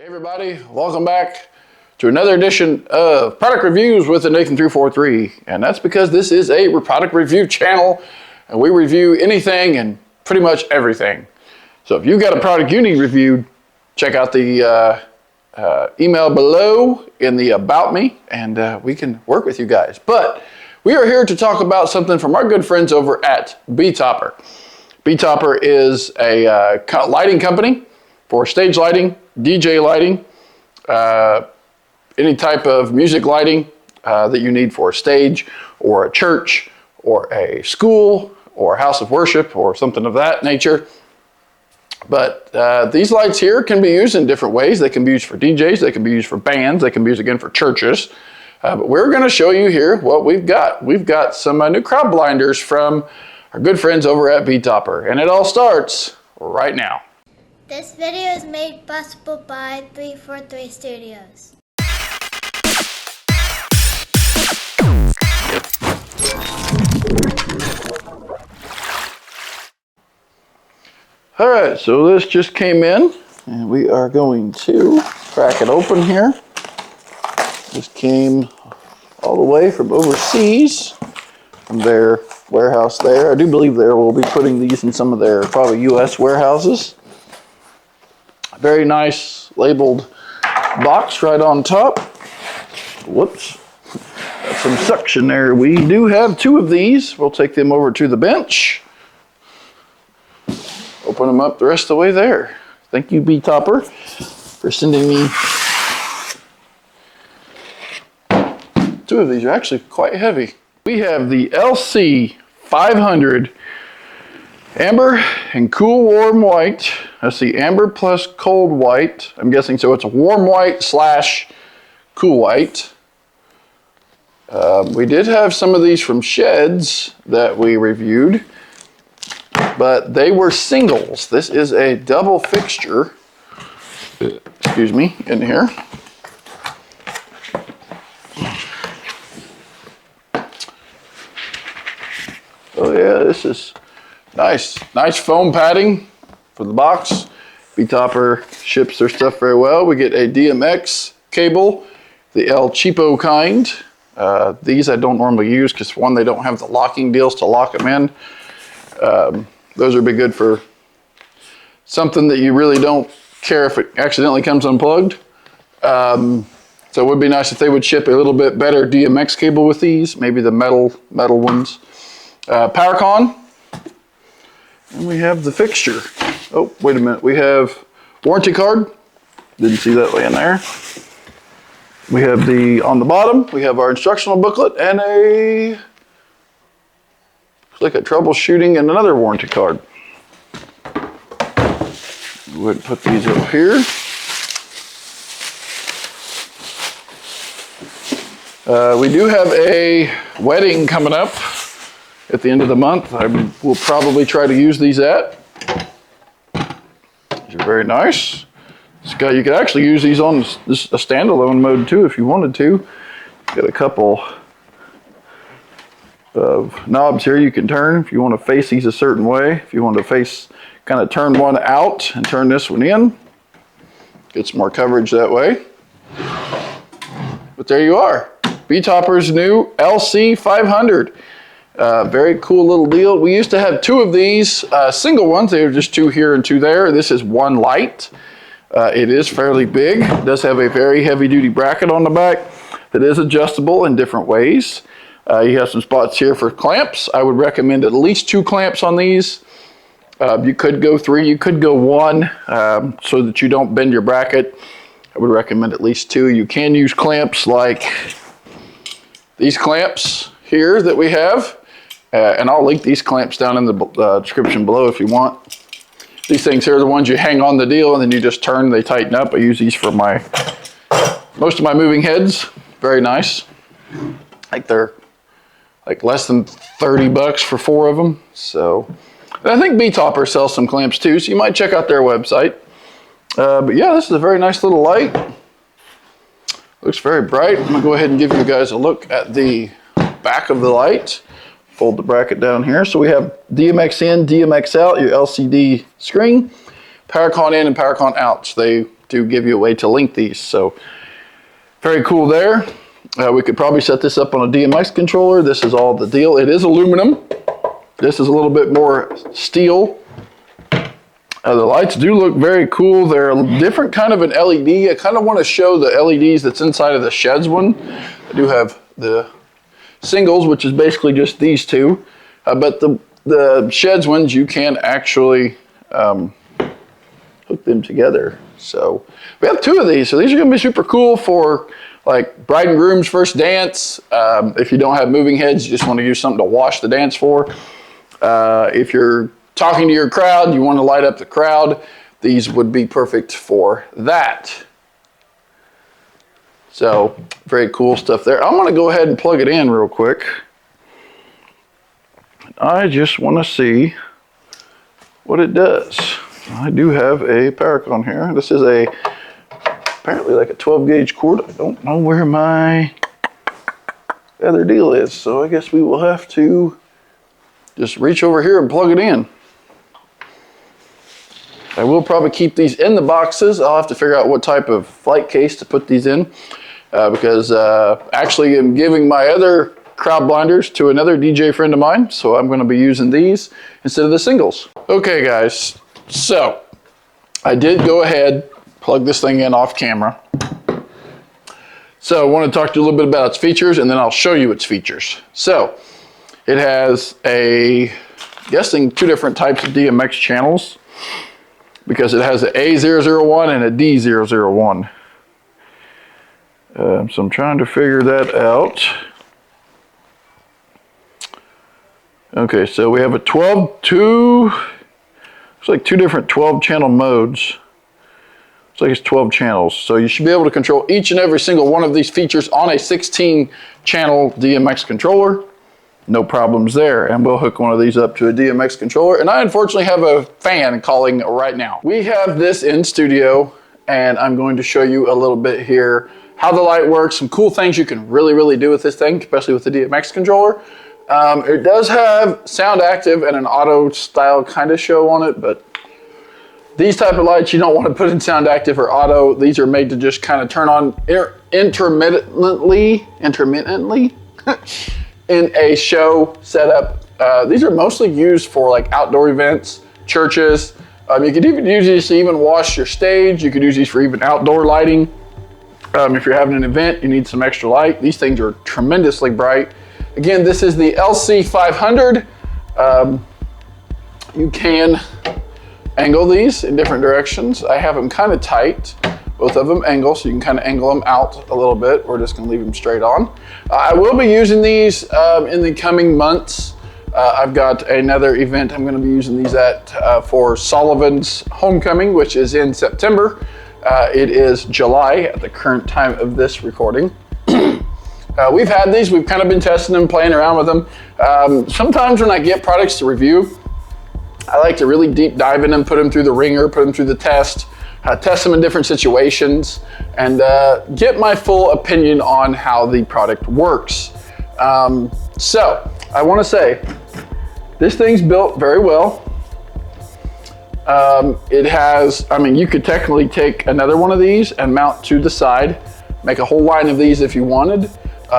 Hey everybody, welcome back to another edition of Product Reviews with the Nathan343. And that's because this is a product review channel and we review anything and pretty much everything. So if you've got a product you need reviewed, check out the email below in the About Me and we can work with you guys. But we are here to talk about something from our good friends over at Betopper. Betopper is a lighting company for stage lighting, DJ lighting, any type of music lighting that you need for a stage or a church or a school or a house of worship or something of that nature. But these lights here can be used in different ways. They can be used for DJs, they can be used for bands, they can be used again for churches. But we're going to show you here what we've got. We've got some new crowd blinders from our good friends over at Betopper, and it all starts right now. This video is made possible by 343 Studios. All right, so this just came in, and we are going to crack it open here. This came all the way from overseas, from their warehouse there. I do believe they will be putting these in some of their probably U.S. warehouses. Very nice labeled box right on top. Whoops, got some suction there. We do have two of these. We'll take them over to the bench. Open them up the rest of the way there. Thank you, Betopper, for sending me. Two of these are actually quite heavy. We have the LC500 Amber and Cool Warm White. That's the amber plus cold white. I'm guessing so it's a warm white slash cool white. We did have some of these from Sheds that we reviewed, but they were singles. This is a double fixture, excuse me, in here. Oh yeah, this is nice foam padding for the box. Betopper ships their stuff very well. We get a DMX cable, the El Cheapo kind. These I don't normally use because one, they don't have the locking deals to lock them in. Those would be good for something that you really don't care if it accidentally comes unplugged. So it would be nice if they would ship a little bit better DMX cable with these, maybe the metal ones. Power con. And we have the fixture. Oh, wait a minute. We have warranty card. Didn't see that way in there. We have on the bottom, we have our instructional booklet and looks like a troubleshooting and another warranty card. We'll put these up here. We do have a wedding coming up at the end of the month. I will probably try to use these at. These are very nice. You could actually use these on a standalone mode too if you wanted to. Got a couple of knobs here you can turn if you want to face these a certain way. If you want to kind of turn one out and turn this one in. Get some more coverage that way. But there you are. Betopper's new LC500. Very cool little deal. We used to have two of these single ones. They were just two here and two there. This is one light. It is fairly big. It does have a very heavy duty bracket on the back that is adjustable in different ways. You have some spots here for clamps. I would recommend at least 2 clamps on these. You could go 3, you could go 1 so that you don't bend your bracket. I would recommend at least 2. You can use clamps like these clamps here that we have. And I'll link these clamps down in the description below if you want. These things here are the ones you hang on the deal and then you just turn, they tighten up. I use these for most of my moving heads. Very nice. Like they're like less than 30 bucks for 4 of them. So, and I think Betopper sells some clamps too, so you might check out their website. But yeah, this is a very nice little light. Looks very bright. I'm gonna go ahead and give you guys a look at the back of the light. Fold the bracket down here. So we have DMX in, DMX out, your LCD screen, power con in and power con out. So they to give you a way to link these. So very cool there. We could probably set this up on a DMX controller. This is all the deal. It is aluminum. This is a little bit more steel. The lights do look very cool. They're a different kind of an LED. I kind of want to show the LEDs that's inside of the Sheds one. I do have the singles, which is basically just these two. But the Sheds ones, you can actually hook them together. So we have two of these. So these are going to be super cool for like bride and groom's first dance. If you don't have moving heads, you just want to use something to wash the dance for. If you're talking to your crowd, you want to light up the crowd, these would be perfect for that. So very cool stuff there. I'm going to go ahead and plug it in real quick. I just want to see what it does. I do have a Paracon here. This is apparently like a 12 gauge cord. I don't know where my other deal is, so I guess we will have to just reach over here and plug it in. I will probably keep these in the boxes. I'll have to figure out what type of flight case to put these in because actually I'm giving my other crowd blinders to another DJ friend of mine, so I'm going to be using these instead of the singles. Okay guys, so I did go ahead, plug this thing in off camera. So I want to talk to you a little bit about its features and then I'll show you its features. So it has guessing two different types of DMX channels, because it has an A001 and a D001. So I'm trying to figure that out. Okay, so we have a it's like two different 12 channel modes. It's like it's 12 channels. So you should be able to control each and every single one of these features on a 16 channel DMX controller. No problems there, and we'll hook one of these up to a DMX controller. And I unfortunately have a fan calling right now. We have this in studio, and I'm going to show you a little bit here how the light works, some cool things you can really do with this thing, especially with the DMX controller. It does have sound active and an auto style kind of show on it, but these type of lights you don't want to put in sound active or auto. These are made to just kind of turn on intermittently in a show setup. These are mostly used for like outdoor events, churches. You could even use these to even wash your stage. You could use these for even outdoor lighting. If you're having an event, you need some extra light. These things are tremendously bright. Again, this is the LC500. You can angle these in different directions. I have them kind of tight. Both of them angle, so you can kind of angle them out a little bit. We're just going to leave them straight on. I will be using these in the coming months. I've got another event I'm going to be using these at for Sullivan's Homecoming, which is in September. It is July at the current time of this recording. We've had these. We've kind of been testing them, playing around with them. Sometimes when I get products to review, I like to really deep dive in them, put them through the ringer, put them through the test. Test them in different situations, and get my full opinion on how the product works. So I want to say this thing's built very well. It has, I mean, you could technically take another one of these and mount to the side, make a whole line of these if you wanted.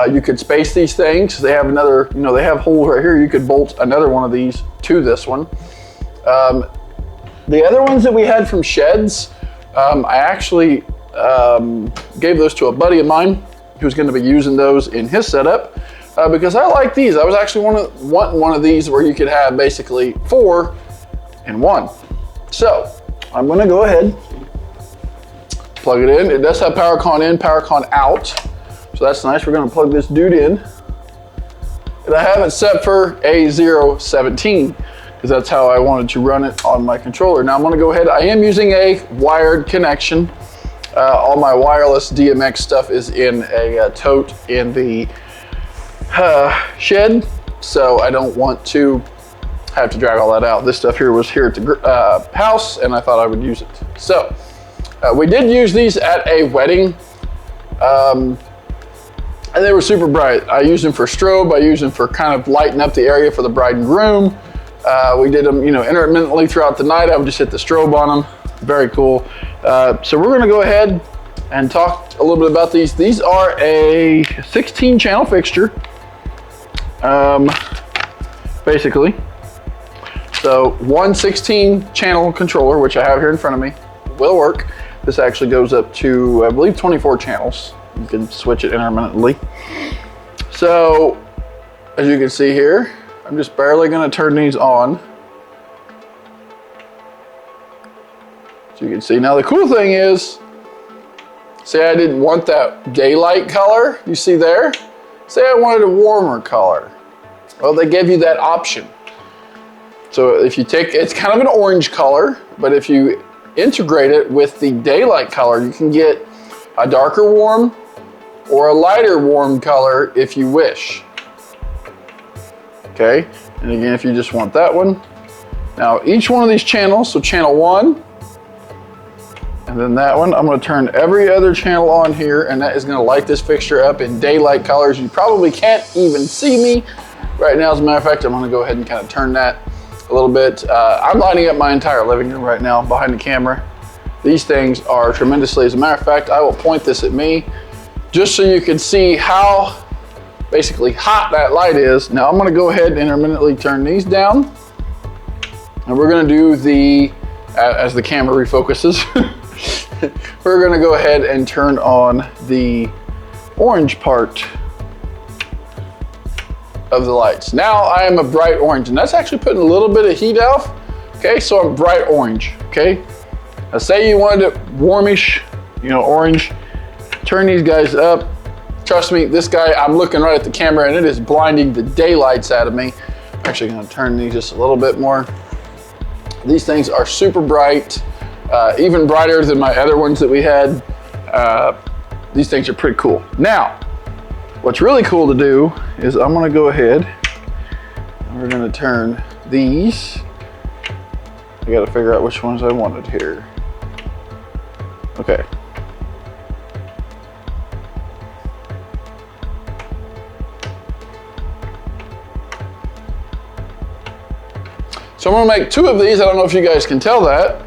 You could space these things. They have another, you know, they have holes right here. You could bolt another one of these to this one. The other ones that we had from Sheds, I actually gave those to a buddy of mine who's going to be using those in his setup because I like these. I was actually wanting one of these where you could have basically 4 in 1. So I'm going to go ahead, plug it in. It does have Paracon in, Paracon out. So that's nice. We're going to plug this dude in. And I have it set for A017. Because that's how I wanted to run it on my controller. Now I'm going to go ahead. I am using a wired connection. All my wireless DMX stuff is in a tote in the shed, so I don't want to have to drag all that out. This stuff here was here at the house, and I thought I would use it. So we did use these at a wedding, and they were super bright. I used them for strobe. I used them for kind of lighting up the area for the bride and groom. We did them, you know, intermittently throughout the night. I would just hit the strobe on them. Very cool. So we're gonna go ahead and talk a little bit about these. These are a 16 channel fixture, basically. So one 16 channel controller, which I have here in front of me, will work. This actually goes up to, I believe, 24 channels. You can switch it intermittently. So, as you can see here, I'm just barely gonna turn these on. So you can see. Now the cool thing is, say I didn't want that daylight color, you see there? Say I wanted a warmer color. Well, they give you that option. So if you take, it's kind of an orange color, but if you integrate it with the daylight color, you can get a darker warm or a lighter warm color if you wish. Okay, and again, if you just want that one. Now each one of these channels, so channel 1, and then that one, I'm going to turn every other channel on here, and that is going to light this fixture up in daylight colors. You probably can't even see me right now. As a matter of fact, I'm going to go ahead and kind of turn that a little bit. I'm lighting up my entire living room right now behind the camera. These things are tremendously, as a matter of fact, I will point this at me just so you can see how basically hot that light is. Now I'm going to go ahead and intermittently turn these down, and we're going to do the, as the camera refocuses, we're going to go ahead and turn on the orange part of the lights. Now I am a bright orange, and that's actually putting a little bit of heat off. Okay, so I'm bright orange. Okay, now say you wanted it warmish, you know, orange. Turn these guys up. Trust me, this guy, I'm looking right at the camera and it is blinding the daylights out of me. I'm actually going to turn these just a little bit more. These things are super bright, even brighter than my other ones that we had. These things are pretty cool. Now, what's really cool to do is I'm going to go ahead and we're going to turn these. I got to figure out which ones I wanted here. Okay. So I'm going to make 2 of these. I don't know if you guys can tell that.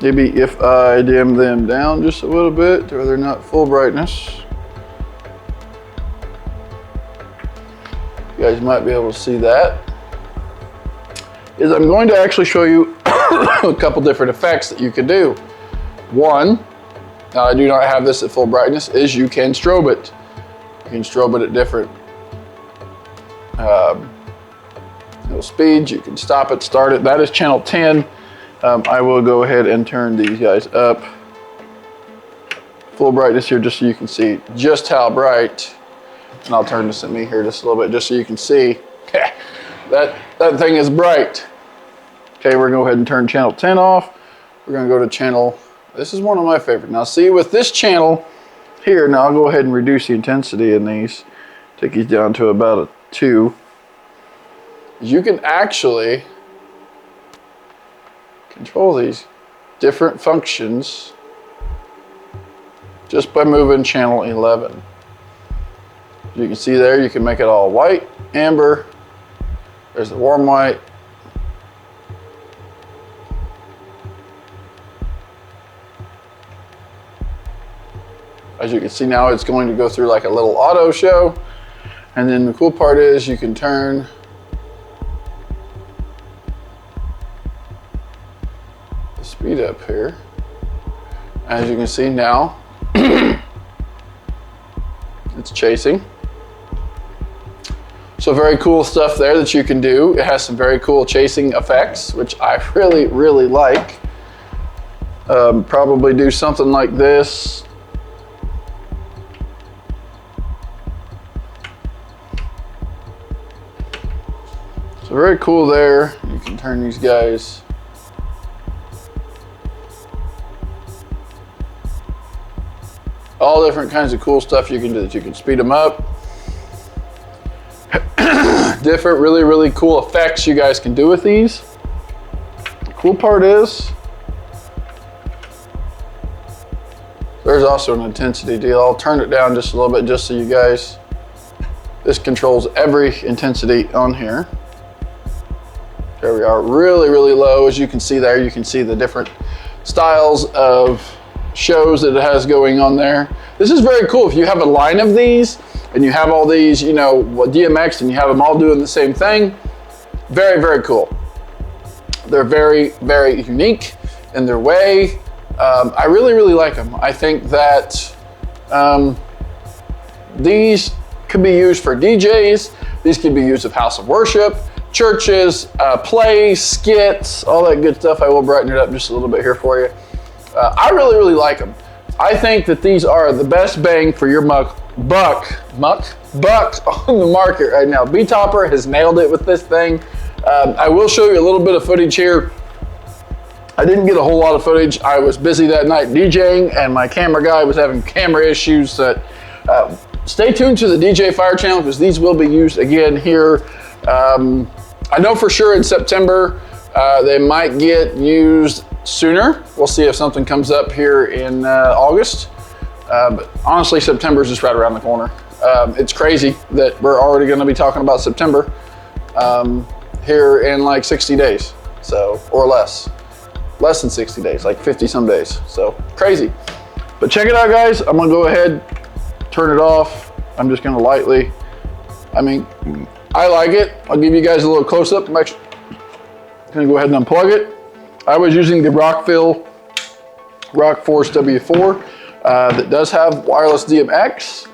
Maybe if I dim them down just a little bit, or they're not full brightness. You guys might be able to see that. Is I'm going to actually show you a couple different effects that you can do. One, now I do not have this at full brightness, is you can strobe it. You can strobe it at different speeds. You can stop it, start it. That is channel 10. I will go ahead and turn these guys up. Full brightness here just so you can see just how bright. And I'll turn this at me here just a little bit just so you can see. that thing is bright. Okay, we're going to go ahead and turn channel 10 off. We're going to go to channel, this is one of my favorite. Now see, with this channel here, now I'll go ahead and reduce the intensity in these. Take these down to about a 2. You can actually control these different functions just by moving channel 11. As you can see there, you can make it all white, amber. There's the warm white. As you can see now, it's going to go through like a little auto show. And then the cool part is you can turn the speed up here. As you can see now, it's chasing. So very cool stuff there that you can do. It has some very cool chasing effects, which I really, really like. Probably do something like this. So very cool there. You can turn these guys. All different kinds of cool stuff you can do. That you can speed them up. Different really, really cool effects you guys can do with these. The cool part is there's also an intensity deal. I'll turn it down just a little bit just so you guys, this controls every intensity on here. There we are, really, really low. As you can see there, you can see the different styles of shows that it has going on there. This is very cool. If you have a line of these and you have all these, you know, DMX, and you have them all doing the same thing, very, very cool. They're very, very unique in their way. I really, really like them. I think that these could be used for DJs. These could be used of house of worship, churches, plays, skits, all that good stuff. I will brighten it up just a little bit here for you. I really, really like them. I think that these are the best bang for your buck on the market right now. Betopper has nailed it with this thing. I will show you a little bit of footage here. I didn't get a whole lot of footage. I was busy that night DJing, and my camera guy was having camera issues. That stay tuned to the DJ Fire channel, because these will be used again here. I know for sure in September they might get used sooner. We'll see if something comes up here in August. But honestly, September is just right around the corner. It's crazy that we're already going to be talking about September here in like 60 days, so, or less than 60 days, like 50 some days. So crazy. But check it out, guys. I'm gonna go ahead, turn it off. I'm just gonna lightly, I mean, I like it. I'll give you guys a little close up. I'm actually gonna go ahead and unplug it. I was using the Rockforce W4 that does have wireless DMX.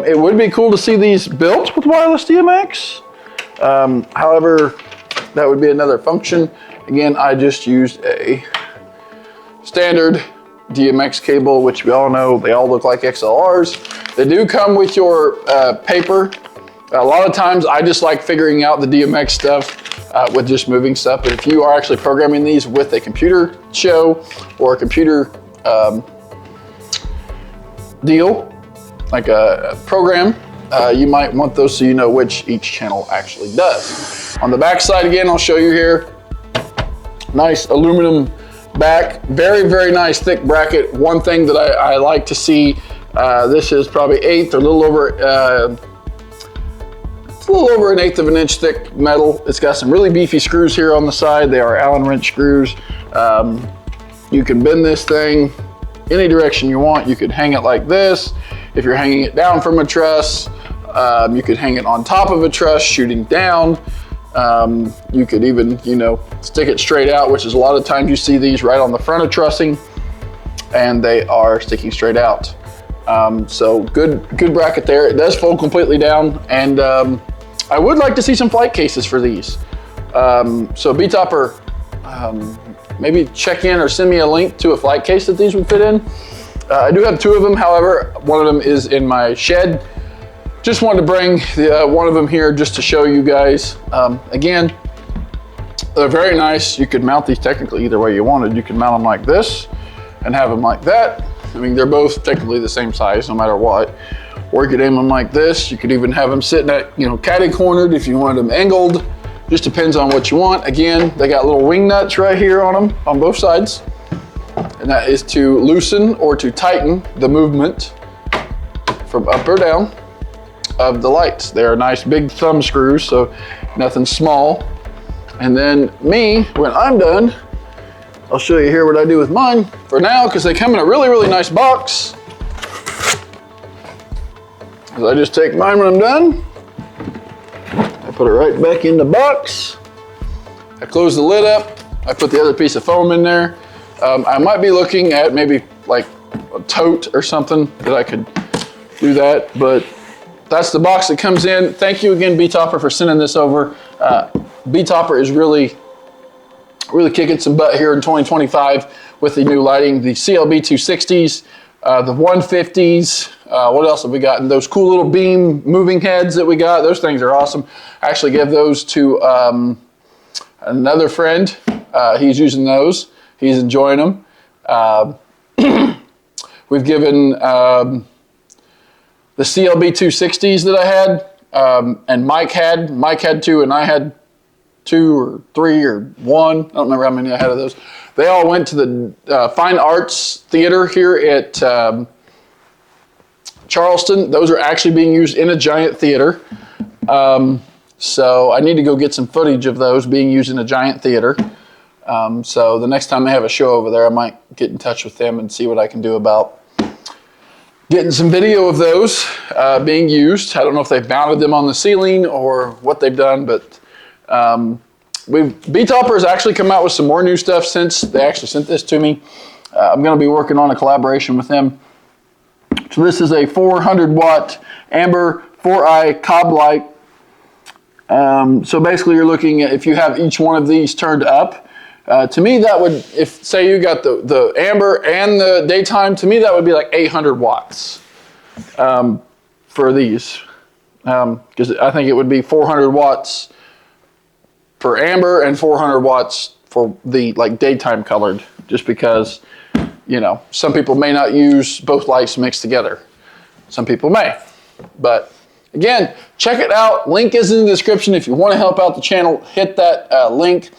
It would be cool to see these built with wireless DMX. However, that would be another function. Again, I just used a standard DMX cable, which we all know, they all look like XLRs. They do come with your paper. A lot of times I just like figuring out the DMX stuff with just moving stuff. But if you are actually programming these with a computer show or a computer deal, like a program, you might want those so you know which each channel actually does. On the back side, again, I'll show you here. Nice aluminum back, very, very nice thick bracket. One thing that I like to see, this is probably it's a little over an eighth of an inch thick metal. It's got some really beefy screws here on the side. They are Allen wrench screws. You can bend this thing any direction you want. You could hang it like this. If you're hanging it down from a truss, you could hang it on top of a truss, shooting down. You could even, you know, stick it straight out, which is a lot of times you see these right on the front of trussing, and they are sticking straight out. So good bracket there. It does fold completely down, and I would like to see some flight cases for these. So Betopper, maybe check in or send me a link to a flight case that these would fit in. I do have two of them, however, one of them is in my shed. Just wanted to bring one of them here just to show you guys. Again, they're very nice. You could mount these technically either way you wanted. You could mount them like this and have them like that. I mean, they're both technically the same size no matter what. Or you could aim them like this. You could even have them sitting at, you know, catty cornered if you wanted them angled. Just depends on what you want. Again, they got little wing nuts right here on them on both sides. And that is to loosen or to tighten the movement from up or down of the lights. They are nice big thumb screws, so nothing small. And then me, when I'm done, I'll show you here what I do with mine for now, because they come in a really, really nice box. I just take mine when I'm done. I put it right back in the box. I close the lid up. I put the other piece of foam in there. I might be looking at maybe like a tote or something that I could do that, but that's the box that comes in. Thank you again, Betopper, for sending this over. Betopper is really kicking some butt here in 2025 with the new lighting, the CLB 260s, the 150s. What else have we got? And those cool little beam moving heads that we got. Those things are awesome. I actually gave those to another friend. He's using those. He's enjoying them. We've given the CLB 260s that I had, and Mike had two, and I had two or three or one. I don't remember how many I had of those. They all went to the Fine Arts Theater here at Charleston. Those are actually being used in a giant theater. So I need to go get some footage of those being used in a giant theater. So the next time they have a show over there, I might get in touch with them and see what I can do about getting some video of those being used. I don't know if they've mounted them on the ceiling or what they've done, but Betopper has actually come out with some more new stuff since they actually sent this to me. I'm going to be working on a collaboration with them. So this is a 400 watt amber 4i COB light. So basically you're looking at, if you have each one of these turned up, to me that would, if say you got the amber and the daytime, to me that would be like 800 watts for these. Because I think it would be 400 watts for amber and 400 watts for the like daytime colored, just because, you know, some people may not use both lights mixed together. Some people may, but again, check it out. Link is in the description. If you want to help out the channel, hit that link.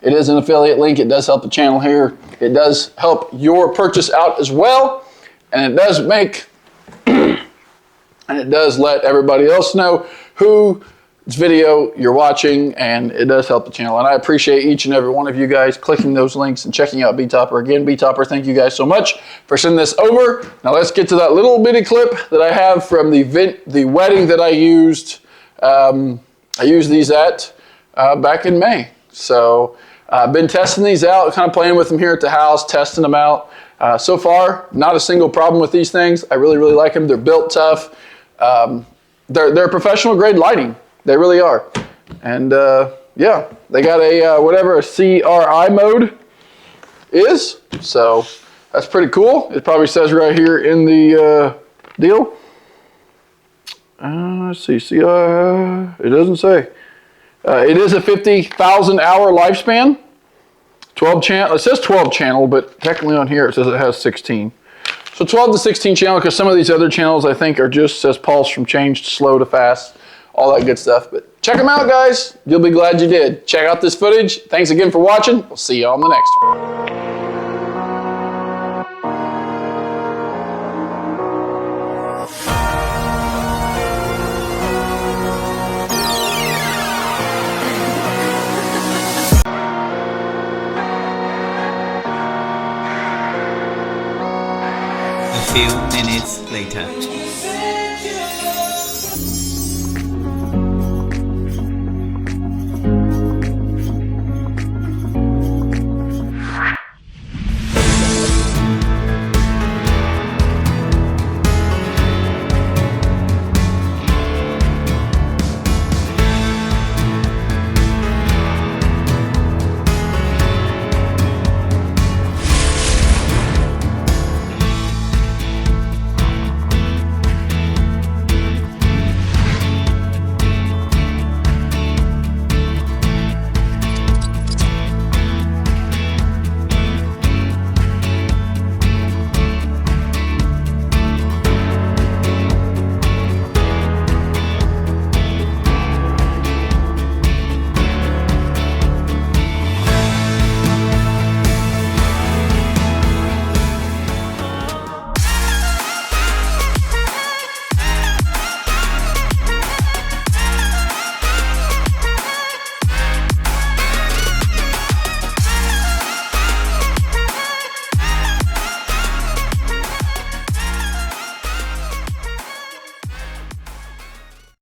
It is an affiliate link. It does help the channel here. It does help your purchase out as well. And it does make, and it does let everybody else know whose video you're watching, and it does help the channel. And I appreciate each and every one of you guys clicking those links and checking out Betopper. Again, Betopper, thank you guys so much for sending this over. Now let's get to that little bitty clip that I have from the wedding that I used. I used these at back in May. So I've been testing these out, kind of playing with them here at the house, testing them out. So far, not a single problem with these things. I really, really like them. They're built tough. They're professional grade lighting. They really are. And yeah, they got a whatever a CRI mode is. So that's pretty cool. It probably says right here in the deal. Let's see, it doesn't say. It is a 50,000 hour lifespan. 12 channel, it says 12 channel, but technically on here it says it has 16. So 12 to 16 channel, because some of these other channels I think are just says pulse from change to slow to fast, all that good stuff. But check them out, guys. You'll be glad you did. Check out this footage. Thanks again for watching. We'll see you on the next one. A few minutes later.